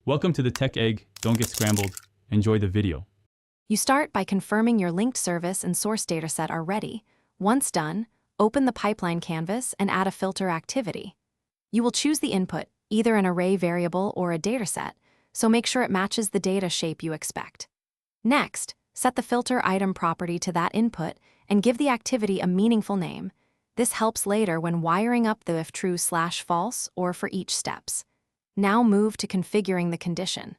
Welcome to the Tech Egg. Don't get scrambled. Enjoy the video. You start by confirming your linked service and source dataset are ready. Once done, open the pipeline canvas and add a filter activity. You will choose the input, either an array variable or a dataset, so make sure it matches the data shape you expect. Next, set the filter item property to that input and give the activity a meaningful name. This helps later when wiring up the if true/false or for each steps. Now move to configuring the condition.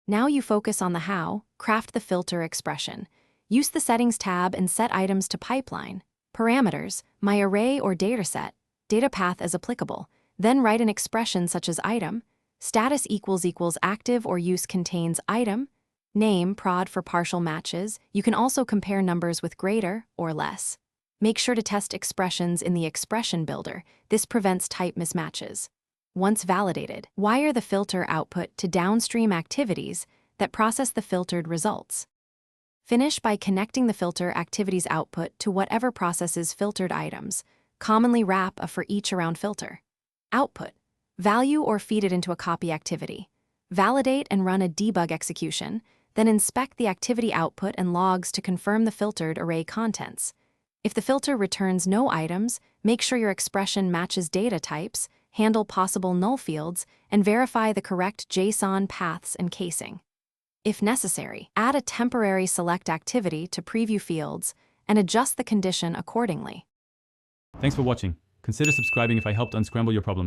Now you focus on the how, craft the filter expression. Use the Settings tab and set items to pipeline, parameters, my array or dataset, data path as applicable. Then write an expression such as item, status == active or use contains item, name prod for partial matches. You can also compare numbers with greater or less. Make sure to test expressions in the expression builder. This prevents type mismatches. Once validated, wire the filter output to downstream activities that process the filtered results. Finish by connecting the filter activities output to whatever processes filtered items, commonly wrap a for each around filter. Output. Value or feed it into a copy activity. Validate and run a debug execution, then inspect the activity output and logs to confirm the filtered array contents. If the filter returns no items, make sure your expression matches data types, handle possible null fields, and verify the correct JSON paths and casing. If necessary, add a temporary select activity to preview fields and adjust the condition accordingly. Thanks for watching. Consider subscribing if I helped unscramble your problems.